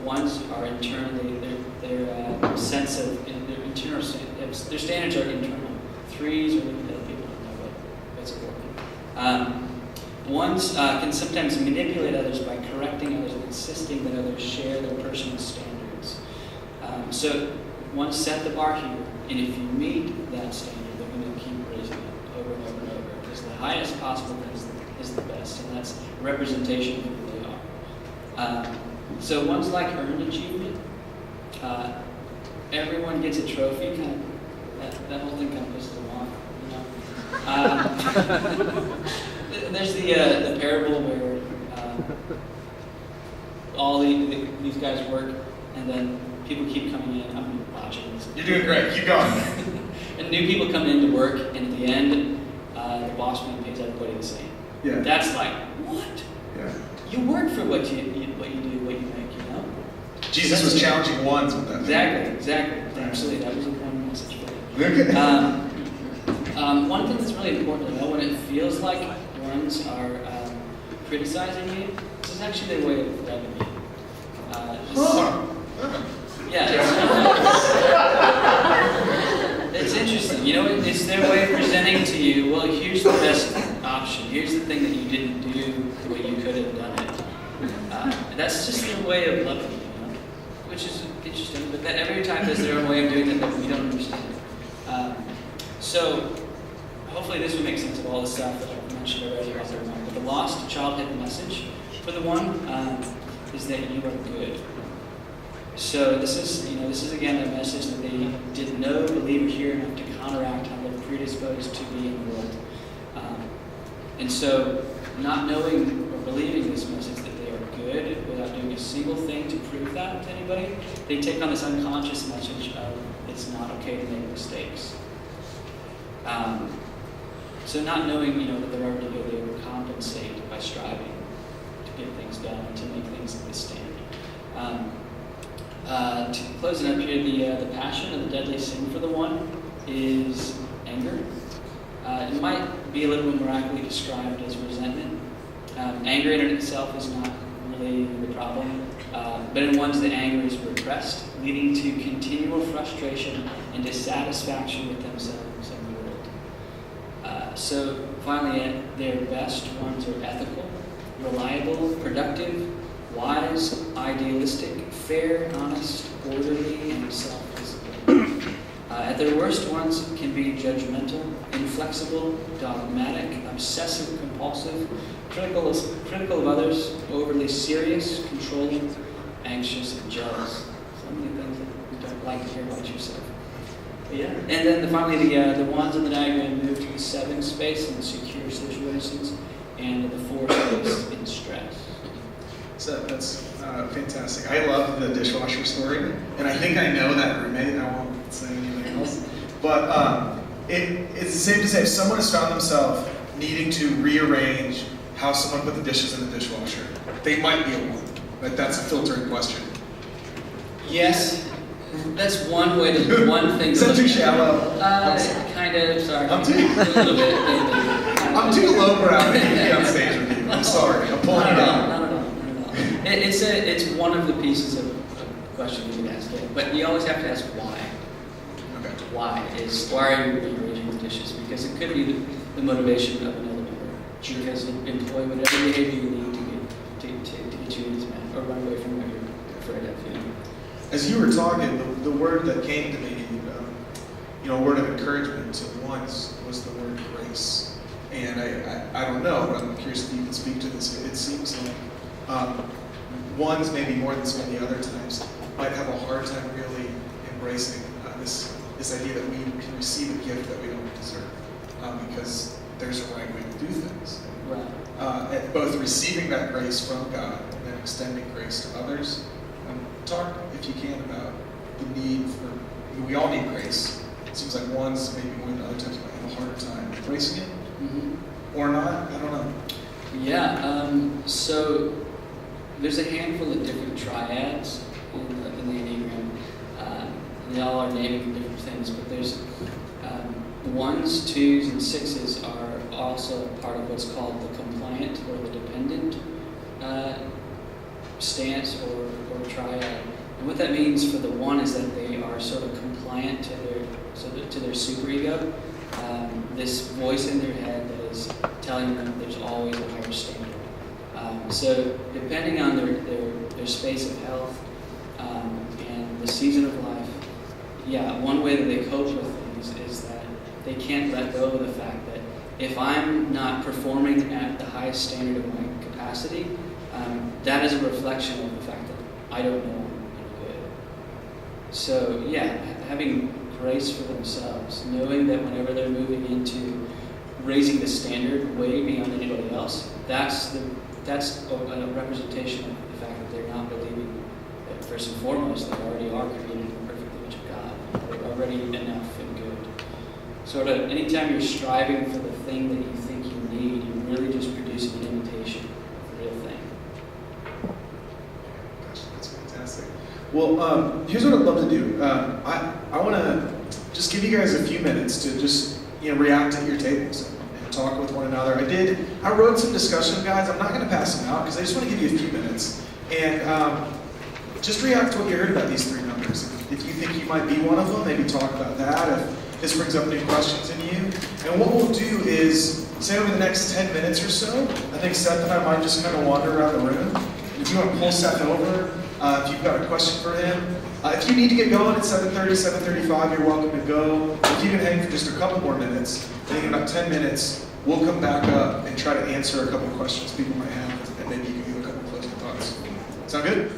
Ones are internally their sense of their internal their standards are internal. Threes are looking at other people don't know what's important. Ones can sometimes manipulate others by correcting others and insisting that others share their personal standards. So ones set the bar here, and if you meet that standard, they're going to keep raising it over and over and over, because the highest possible is the best, and that's a representation of who they are. So ones like earned achievement. Everyone gets a trophy, kind of, that whole thing kind of pisses them off, There's the parable where all these guys work, and then people keep coming in. I'm watching this. You're doing great. Keep going. And new people come in to work, and at the end, the boss man pays everybody the same. Yeah. That's like, what? Yeah. You work for what you do, what you make, you know? Jesus was challenging ones with that. Exactly. Absolutely. That was a one message for you. Okay. One thing that's really important to know when it feels like ones are criticizing you, this is actually their way of loving you. It's interesting. It's their way of presenting to you, well, here's the best option. Here's the thing that you didn't do the way you could have done it. That's just their way of loving you, which is interesting. But that every time there's their own way of doing it that we don't understand. So hopefully this would make sense of all the stuff that I've mentioned already about their mind. But the lost childhood message for the one is that you are good. So this is again a message that they didn't know, believe, or hear enough to counteract how they're predisposed to be in the world. And so, not knowing or believing this message that they are good without doing a single thing to prove that to anybody, they take on this unconscious message of it's not okay to make mistakes. So not knowing, that they're already good, they will compensate by striving to get things done and to make things withstand. To close it up here, the passion of the deadly sin for the one is anger. It might be a little bit more accurately described as resentment. Anger in itself is not really the problem, but in ones, the anger is repressed, leading to continual frustration and dissatisfaction with themselves and the world. So finally, their best ones are ethical, reliable, productive, wise, idealistic, fair, honest, orderly, and self-disciplined. At their worst, ones can be judgmental, inflexible, dogmatic, obsessive-compulsive, critical of others, overly serious, controlling, anxious, and jealous. So many things that you don't like to hear about yourself. But yeah. And then finally, the ones in the diagram move to the 7 space in secure situations, and the 4 space in stress. So that's fantastic. I love the dishwasher story, and I think I know that roommate. I won't say anything else. But it's safe to say if someone has found themselves needing to rearrange how someone put the dishes in the dishwasher, they might be a 1. Like that's a filtering question. Yes, that's one way to one thing. Is that too shallow? Kind of. Sorry. I'm too. A little bit. I'm too lowbrow to be on stage with you. I'm sorry. I'm pulling you down. Not at all. It's one of the pieces of questions you can ask it, but you always have to ask why. Okay. Why are you rearranging the dishes? Because it could be the motivation of another member. Because employ whatever behavior you need to get you into that, or run away from what you're afraid of. As you were talking, the word that came to me, a word of encouragement to ones was the word grace. And I don't know, but I'm curious if you can speak to this. It seems like ones, maybe more than some of the other types, might have a hard time really embracing this idea that we can receive a gift that we don't deserve, because there's a right way to do things. Right. At both receiving that grace from God and then extending grace to others. Talk, if you can, about the need for, we all need grace. It seems like ones, maybe more than other types, might have a harder time embracing it, or not, I don't know. Yeah, so there's a handful of different triads in the Enneagram. They all are naming different things, but there's 1s, 2s, and 6s are also part of what's called the compliant or the dependent stance or triad. And what that means for the 1 is that they are sort of compliant to their superego. This voice in their head that is telling them there's always a higher standard. So depending on their space of health and the season of life, one way that they cope with things is that they can't let go of the fact that if I'm not performing at the highest standard of my capacity, that is a reflection of the fact that I don't know any good. So having grace for themselves, knowing that whenever they're moving into raising the standard way beyond anybody else, that's a representation of the fact that they're not believing that first and foremost they already are created in the perfect image of God. They're already enough and good. Sort of anytime you're striving for the thing that you think you need, you're really just producing an imitation of the real thing. Gosh, that's fantastic. Well, here's what I'd love to do. I want to just give you guys a few minutes to just react at your tables and talk with one another. I wrote some discussion guides. I'm not going to pass them out because I just want to give you a few minutes and just react to what you heard about these 3 numbers. If you think you might be one of them, maybe talk about that. If this brings up new questions in you. And what we'll do is, say over the next 10 minutes or so, I think Seth and I might just kind of wander around the room. And if you want to pull Seth over, if you've got a question for him, if you need to get going at 7:30, 7:35, you're welcome to go. If you can hang for just a couple more minutes, I think in about 10 minutes, we'll come back up and try to answer a couple of questions people might have, and maybe you can give a couple of closing thoughts. Sound good?